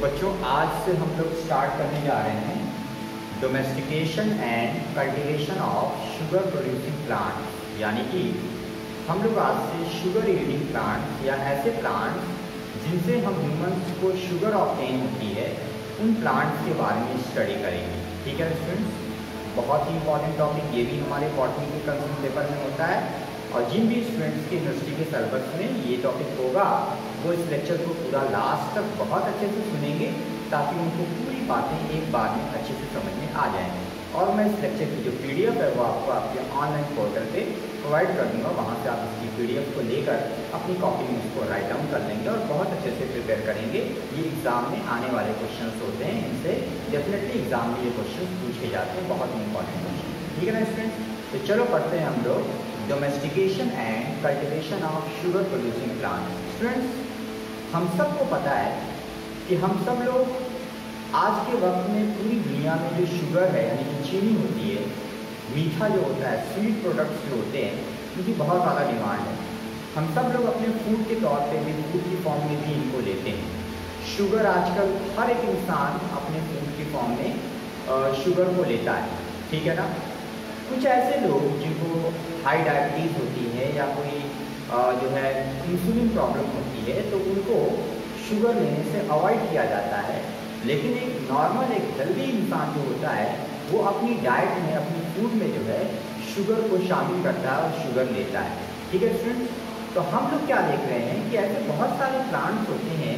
बच्चों आज से हम लोग स्टार्ट करने जा रहे हैं domestication and cultivation of sugar producing plant, यानी कि हम लोग आज से शुगर यील्डिंग प्लांट या ऐसे प्लांट जिनसे हम ह्यूमंस को शुगर ऑब्टेन होती है उन प्लांट्स के बारे में स्टडी करेंगे। ठीक है स्टूडेंट्स, बहुत ही इंपॉर्टेंट टॉपिक ये भी हमारे बॉटनी के कंसेप्ट पेपर में होता है और जिन भी स्टूडेंट्स के यूनिवर्सिटी के सिलेबस में ये टॉपिक होगा वो इस लेक्चर को पूरा लास्ट तक बहुत अच्छे से सुनेंगे ताकि उनको पूरी बातें एक बार में अच्छे से समझ में आ जाएँ। और मैं इस लेक्चर की जो PDF है वो आपको आपके ऑनलाइन पोर्टल पे प्रोवाइड कर दूँगा, वहाँ से आप इसकी PDF को लेकर अपनी कॉपी में इसको राइट डाउन कर लेंगे और बहुत अच्छे से प्रिपेयर करेंगे। ये एग्ज़ाम में आने वाले क्वेश्चंस होते हैं, इनसे डेफिनेटली एग्ज़ाम में ये क्वेश्चन पूछे जाते हैं, बहुत इंपॉर्टेंट क्वेश्चन। ठीक है ना स्टूडेंट्स, तो चलो पढ़ते हैं हम लोग domestication and cultivation of sugar producing plant. Students, हम सबको पता है कि हम सब लोग आज के वक्त में पूरी दुनिया में जो शुगर है यानी कि चीनी होती है, मीठा जो होता है, स्वीट प्रोडक्ट्स जो होते हैं, उनकी बहुत ज़्यादा डिमांड है। हम सब लोग अपने फूड के तौर पे भी, फूड की फॉर्म में भी इनको लेते हैं। शुगर आजकल हर एक इंसान अपने फूड की फॉर्म में शुगर को लेता है। ठीक है ना, कुछ ऐसे लोग जिनको हाई डायबिटीज़ होती है या कोई जो है इंसुलिन प्रॉब्लम होती है तो उनको शुगर लेने से अवॉइड किया जाता है। लेकिन एक नॉर्मल, एक हेल्दी इंसान जो होता है वो अपनी डाइट में, अपनी फूड में जो है शुगर को शामिल करता है और शुगर लेता है। ठीक है स्टूडेंट्स, तो हम लोग क्या देख रहे हैं कि ऐसे बहुत सारे प्लांट्स होते हैं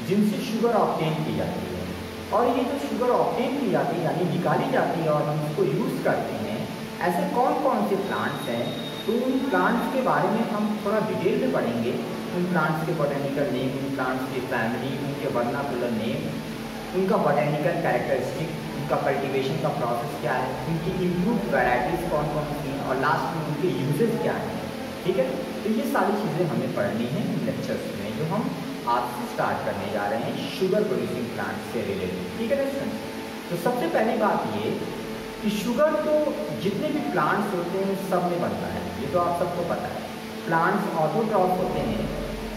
जिनसे शुगर ऑब्टेन की जाती है और ये जो शुगर ऑब्टेन की जाती है यानी निकाली जाती है और हम उसको यूज़ करते हैं, ऐसे कौन कौन से प्लांट्स हैं, तो उन प्लांट्स के बारे में हम थोड़ा डिटेल में पढ़ेंगे। उन प्लांट्स के बोटेनिकल नेम, उन प्लांट्स की फैमिली, उनके वर्नाकुलर नेम, उनका बोटेनिकल कैरेक्टरिस्टिक, उनका कल्टीवेशन का प्रोसेस क्या है, उनकी इम्प्रूव वैराइटीज़ कौन कौन सी हैं और लास्ट में उनके यूजेस क्या हैं। ठीक है, तो ये सारी चीज़ें हमें पढ़नी है इन लेक्चर्स में जो हम आज से स्टार्ट करने जा रहे हैं शुगर प्रोड्यूसिंग प्लांट से रिलेटेड। ठीक है ना स्टूडेंट्स, तो सबसे पहली बात ये कि शुगर तो जितने भी प्लांट्स होते हैं सब में बनता है, ये तो आप सबको पता है। प्लांट्स ऑटोट्रॉफ होते हैं,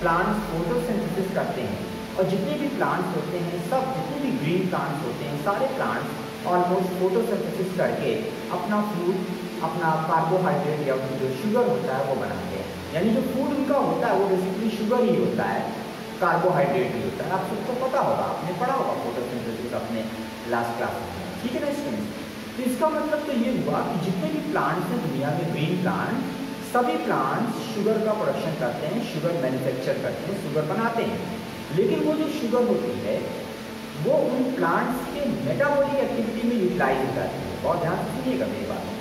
प्लांट्स फोटोसिंथेसिस करते हैं और जितने भी प्लांट्स होते हैं सब, जितने भी ग्रीन प्लांट्स होते हैं, सारे प्लांट्स ऑलमोस्ट फोटोसिंथेसिस करके अपना फूड, अपना कार्बोहाइड्रेट या जो शुगर होता है वो बनाते हैं। यानी जो फूड उनका होता है वो बेसिकली शुगर ही होता है, कार्बोहाइड्रेट ही होता है। आप सबको पता होगा, आपने पढ़ा होगा फोटोसिंथेसिस अपने लास्ट क्लास में। ठीक है ना स्टूडेंट्स, तो इसका मतलब तो ये हुआ कि जितने भी प्लांट्स हैं दुनिया में, ग्रीन प्लांट, सभी प्लांट्स शुगर का प्रोडक्शन करते हैं, शुगर मैन्युफैक्चर करते हैं, शुगर बनाते हैं। लेकिन वो जो शुगर होती है वो उन प्लांट्स के मेटाबॉलिक एक्टिविटी में यूटिलाइज हो जाती है। बहुत ध्यान से सुनिएगा मेरी बात को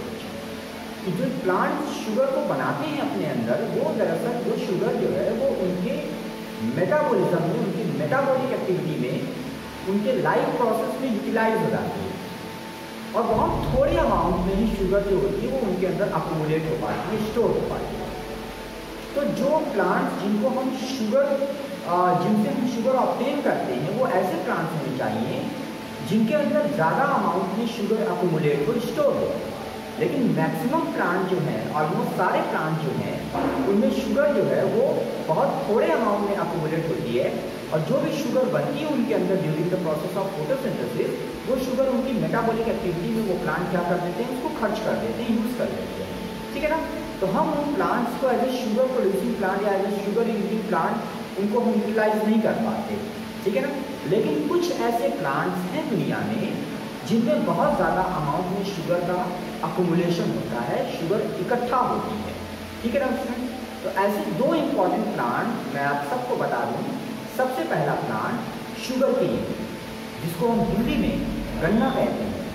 कि जो प्लांट्स शुगर को बनाते हैं अपने अंदर, वो दरअसल वो शुगर जो है वो उनके मेटाबॉलिज्म में, उनकी मेटाबॉलिक एक्टिविटी में, उनके लाइफ प्रोसेस में यूटिलाइज हो जाती है और बहुत थोड़ी अमाउंट में ही शुगर जो होती है वो उनके अंदर अक्यूमुलेट हो पाती है, स्टोर हो पाती है। तो जो प्लांट्स जिनको हम शुगर, जिनसे हम शुगर ऑब्टेन करते हैं वो ऐसे प्लांट्स होने चाहिए जिनके अंदर ज़्यादा अमाउंट में शुगर अक्यूमुलेट हो, स्टोर हो। लेकिन मैक्सिमम प्लांट जो हैं, ऑलमोस्ट सारे प्लांट जो हैं, उनमें शुगर जो है वो बहुत थोड़े अमाउंट में अक्यूमुलेट होती है और जो भी शुगर बनती है उनके अंदर during the process of photosynthesis, वो शुगर उनकी मेटाबॉलिक एक्टिविटी में वो प्लांट क्या कर देते हैं, उसको खर्च कर देते हैं, यूज़ कर देते हैं। ठीक है ना, तो हम उन प्लांट्स को as a sugar producing plant या as a sugar yielding plant उनको हम यूटिलाइज नहीं कर पाते। ठीक है ना, लेकिन कुछ ऐसे प्लांट्स हैं दुनिया में जिनमें बहुत ज़्यादा अमाउंट में शुगर का अक्यूमुलेशन होता है, शुगर इकट्ठा होती है। ठीक है ना स्टूडेंट, तो ऐसे दो इम्पॉर्टेंट प्लांट मैं आप सबको बता दूँ। सबसे पहला प्लांट शुगर केन, जिसको हम हिंदी में गन्ना कहते हैं,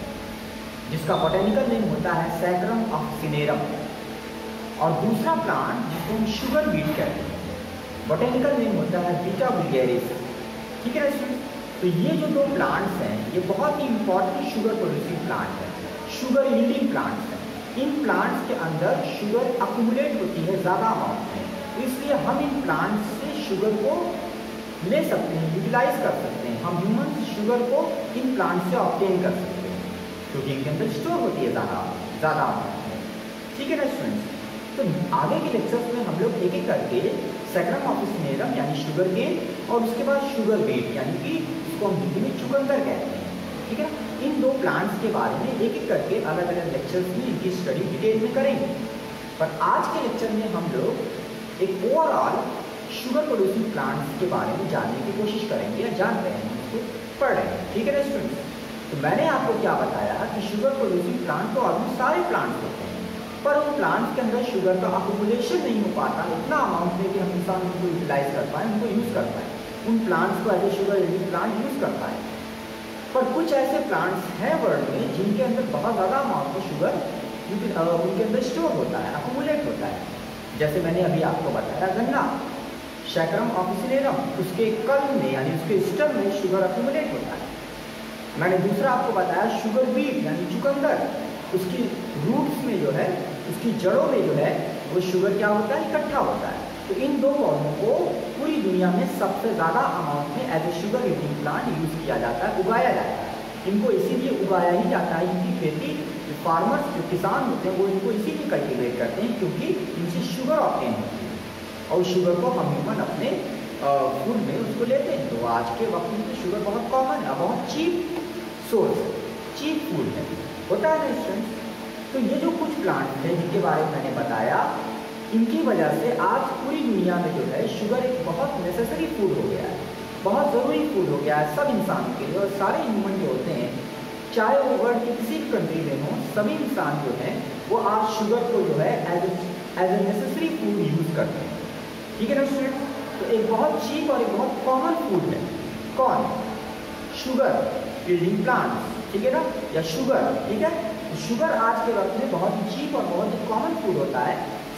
जिसका बोटेनिकल नेम होता है सैकरम ऑक्सिनेरम, और दूसरा प्लांट जिसको हम शुगर बीट कहते हैं, बोटेनिकल नेम होता है बीटा वुल्गैरिस। ठीक है ना स्टूडेंट, तो ये जो दो प्लांट्स हैं ये बहुत ही इंपॉर्टेंट शुगर प्रोड्यूसिंग प्लांट है, शुगर यील्डिंग प्लांट्स हैं। इन प्लांट्स के अंदर शुगर अक्यूमुलेट होती है ज़्यादा अमाउंट में, तो इसलिए हम इन प्लांट्स से शुगर को ले सकते हैं, यूटिलाइज कर सकते हैं। हम ह्यूमन शुगर को इन प्लांट से ऑब्टेन कर सकते हैं क्योंकि इनके अंदर स्टोर होती है ज़्यादा अमाउंट में। ठीक है ना स्टूडेंट्स, तो आगे के लेक्चर्स में हम लोग एक एक करके सैकरम ऑक्सिनेरम यानी शुगर केन और उसके बाद शुगर बीट यानी कि जिसको हम हिंदी में चुकंदर कहते हैं। ठीक है, इन दो प्लांट्स के बारे में एक एक करके अलग अलग लेक्चर्स में इनकी स्टडी डिटेल में करेंगे। पर आज के लेक्चर में हम लोग एक ओवरऑल शुगर प्रोड्यूसिंग प्लांट्स के बारे में जानने की कोशिश करेंगे या जान रहे हैं, उसको पढ़ रहे हैं। ठीक है ना स्टूडेंट्स, तो मैंने आपको क्या बताया कि शुगर प्रोड्यूसिंग प्लांट तो ऑलमोस्ट सारे प्लांट्स होते हैं, पर उन प्लांट्स के अंदर शुगर का अक्यूमुलेशन नहीं हो पाता इतना अमाउंट में कि हम इंसान उनको यूटिलाइज कर पाए, उनको यूज़ कर पाए, उन प्लांट्स को as a sugar yielding plant use कर पाए। पर कुछ ऐसे प्लांट्स हैं वर्ल्ड में जिनके अंदर बहुत ज़्यादा अमाउंट में शुगर उनके अंदर स्टोर होता है, अक्यूमुलेट होता है। जैसे मैंने अभी आपको बताया गन्ना, सैकरम ऑफिसिनेरम, उसके कल्म में यानी उसके स्टेम में शुगर अक्यूमुलेट होता है। मैंने दूसरा आपको बताया शुगर बीट यानी चुकंदर, उसकी रूट्स में जो है, उसकी जड़ों में जो है वो शुगर क्या होता है, इकट्ठा होता है। तो इन दो पौधों को पूरी दुनिया में सबसे ज़्यादा अमाउंट में as a sugar eating plant use किया जाता है, उगाया जाता है। इनको इसीलिए उगाया ही जाता है, इनकी खेती जो फार्मर्स जो किसान होते हैं वो इनको इसीलिए कल्टिवेट करते हैं क्योंकि इनसे शुगर ऑब्टेन होती है और शुगर को हम ह्यूमन अपने फूड में उसको लेते हैं। तो आज के वक्त में तो शुगर बहुत कॉमन है, बहुत चीप सोर्स, चीप फूड है, होता है ना स्टूडेंट्स। तो ये जो कुछ प्लांट हैं जिनके बारे में मैंने बताया, इनकी वजह से आज पूरी दुनिया में जो है शुगर एक बहुत नेसेसरी फूड हो गया है, बहुत ज़रूरी फूड हो गया है सब इंसान के लिए। और सारे ह्यूमन जो होते हैं, चाहे वो वर्ल्ड की किसी भी कंट्री में हो, सभी इंसान जो हैं वो आज शुगर को जो है as a necessary food use करते हैं। ठीक है ना स्टूडेंट, तो एक बहुत चीप और एक बहुत कॉमन फूड है कौन, शुगर यील्डिंग प्लांट्स, ठीक है ना, या शुगर। ठीक है, तो शुगर आज के वक्त में बहुत ही चीप और बहुत ही कॉमन फूड होता है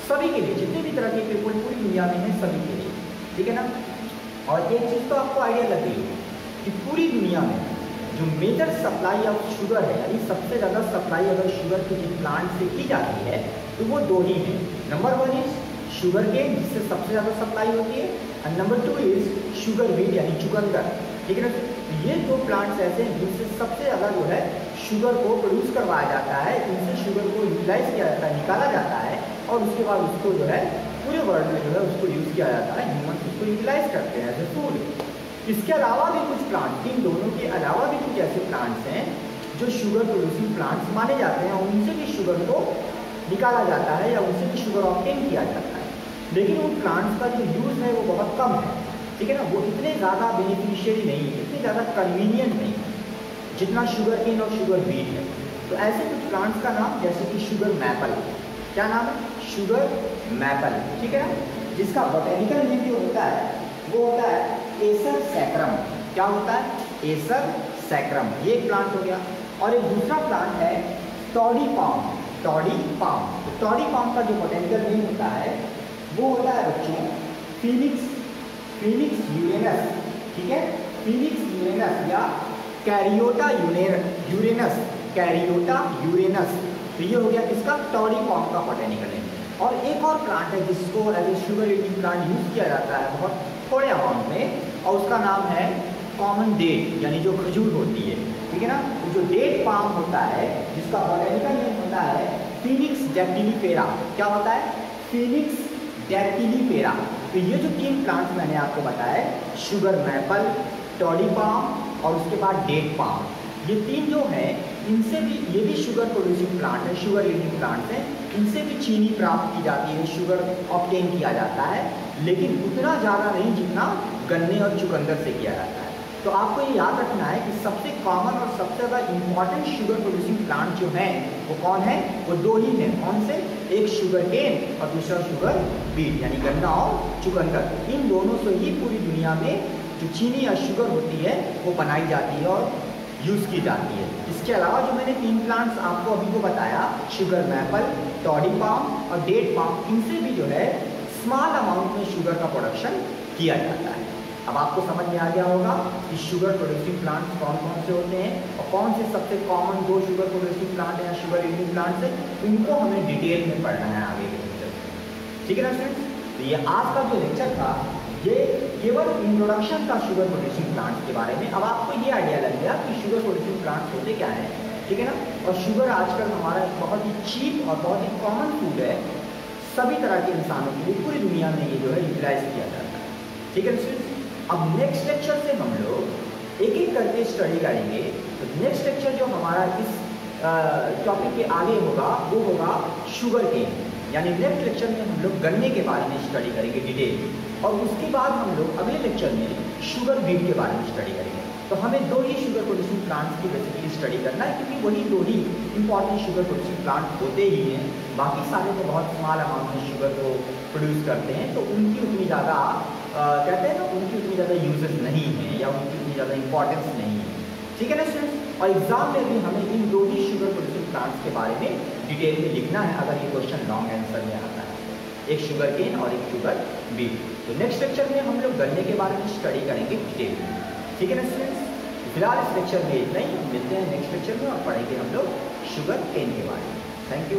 सभी के लिए, जितने भी तरह के पीपल पूरी दुनिया में हैं सभी के लिए। ठीक है ना, और एक चीज़ तो आपको आइडिया लग गई कि पूरी दुनिया में जो मेजर सप्लाई ऑफ शुगर है, यानी सबसे ज़्यादा सप्लाई अगर शुगर के जिन प्लांट से की जाती है तो वो दो ही हैं। नंबर 1 इज शुगर केन, जिससे सबसे ज़्यादा सप्लाई होती है, and number 2 is sugar beet यानी चुकंदर। ठीक है ना, ये दो प्लांट्स ऐसे हैं जिनसे सबसे ज़्यादा जो है शुगर को प्रोड्यूस करवाया जाता है, इनसे शुगर को यूटिलाइज किया जाता है, निकाला जाता है और उसके बाद उसको जो है पूरे वर्ल्ड में जो है उसको यूज़ किया जाता है, ह्यूमन उसको यूटिलाइज करते हैं एज ए फूड। इसके अलावा भी कुछ प्लांट, इन दोनों के अलावा भी कुछ ऐसे प्लांट्स हैं जो शुगर प्रोड्यूसिंग प्लांट्स माने जाते हैं और उनसे भी शुगर को निकाला जाता है या उनसे भी शुगर ऑब्टेन किया जाता है। लेकिन उन प्लांट्स का जो यूज़ है वो बहुत कम है। ठीक है ना, वो इतने ज़्यादा बेनिफिशियरी नहीं है, इतने ज़्यादा कन्वीनियंट नहीं है जितना शुगर केन और शुगर बीट है। तो ऐसे कुछ प्लांट्स का नाम जैसे कि शुगर मैपल, क्या नाम है, शुगर मैपल। ठीक है ना, जिसका बोटेनिकल नेम जो होता है वो होता है एसर सैक्रम। क्या होता है, एसर सैक्रम, ये एक प्लांट हो गया। और एक दूसरा प्लांट है टॉडी पाम, टॉडी पाम। तो टॉडी पाम का जो बोटेनिकल नेम होता है वो होता है बच्चों फिनिक्स यूरेनस। ठीक है, फिनिक्स यूरेनस या कैरियोटा यूरेनस, कैरियोटा यूरेनस। तो ये हो गया किसका, टॉडी पाम का बोटेनिकल नेम। और एक और प्लांट है जिसको as a sugar eating plant use किया जाता है बहुत थोड़े अमाउंट में, और उसका नाम है कॉमन डेट यानी जो खजूर होती है। ठीक है ना, तो जो डेट पाम होता है जिसका बोटेनिकल नेम होता है फिनिक्स डैक्टिलीफेरा। क्या होता है, फिनिक्स डैक्टिलीफेरा। तो ये जो 3 प्लांट्स मैंने आपको बताया, शुगर मैपल, टॉडी पाम और उसके बाद डेट पाम, ये 3 जो हैं इनसे भी, ये भी शुगर प्रोड्यूसिंग प्लांट है, शुगर ईटिंग प्लांट है। इनसे भी चीनी प्राप्त की जाती है, शुगर ऑब्टेन किया जाता है, लेकिन उतना ज़्यादा नहीं जितना गन्ने और चुकंदर से किया जाता है। तो आपको ये याद रखना है कि सबसे कॉमन और सबसे ज़्यादा इम्पॉर्टेंट शुगर प्रोड्यूसिंग प्लांट जो हैं वो कौन है, वो 2 ही हैं। कौन से, एक शुगर केन और दूसरा शुगर बीट यानी गन्ना और चुकंदर। इन दोनों से ही पूरी दुनिया में जो चीनी या शुगर होती है वो बनाई जाती है और यूज़ की जाती है। इसके अलावा जो मैंने 3 प्लांट्स आपको अभी को बताया, शुगर मैपल, टॉडी पाम और डेट पाम, इनसे भी जो है स्मॉल अमाउंट में शुगर का प्रोडक्शन किया जाता है। अब आपको समझ में आ गया होगा कि शुगर प्रोड्यूसिंग प्लांट्स कौन कौन से होते हैं और कौन से सबसे कॉमन 2 शुगर प्रोड्यूसिंग प्लांट या शुगर ईटिंग प्लांट्स हैं, इनको हमें डिटेल में पढ़ना है आगे के लेक्चर में। ठीक है ना फ्रेंड्स, तो ये आज का जो लेक्चर था ये केवल इंट्रोडक्शन था शुगर प्रोड्यूसिंग प्लांट्स के बारे में। अब आपको ये आइडिया लग गया कि शुगर प्रोड्यूसिंग प्लांट्स होते क्या हैं। ठीक है ना, और शुगर आजकल हमारा एक बहुत ही चीप और बहुत ही कॉमन फूड है, सभी तरह के इंसानों के लिए पूरी दुनिया में ये जो है यूटिलाइज किया जाता है। ठीक है स्टूडेंट्स, अब नेक्स्ट लेक्चर से हम लोग एक एक करके स्टडी करेंगे। तो नेक्स्ट लेक्चर जो हमारा इस टॉपिक के आगे होगा वो होगा शुगर केन, यानी नेक्स्ट लेक्चर में हम लोग गन्ने के बारे में स्टडी करेंगे डिटेल, और उसके बाद हम लोग अगले लेक्चर में शुगर बीट के बारे में स्टडी करेंगे। तो हमें दो ही शुगर प्रोड्यूसिंग प्लांट्स की बेसिकली स्टडी करना है, क्योंकि वही दो ही इंपॉर्टेंट शुगर प्रोड्यूसिंग प्लांट होते ही हैं। बाकी सारे तो बहुत स्मॉल अमाउंट में शुगर को प्रोड्यूस करते हैं, तो उनकी उतनी ज़्यादा कहते हैं ना, उनकी उतनी ज़्यादा यूजेस नहीं है या उनकी उतनी ज़्यादा इंपॉर्टेंस नहीं है। ठीक है ना स्टूडेंट्स, और एग्जाम में भी हमें इन दो ही शुगर प्रोड्यूसिंग प्लांट्स के बारे में डिटेल में लिखना है, अगर ये क्वेश्चन लॉन्ग आंसर में आता है, एक शुगर केन और एक शुगर बीट। तो नेक्स्ट लेक्चर में हम लोग गन्ने के बारे में स्टडी करेंगे डिटेल में। ठीक है ना स्टूडेंट्स, फिलहाल इस लेक्चर में इतना ही, मिलते हैं नेक्स्ट लेक्चर में और पढ़ेंगे हम लोग शुगर केन के बारे में। Thank you.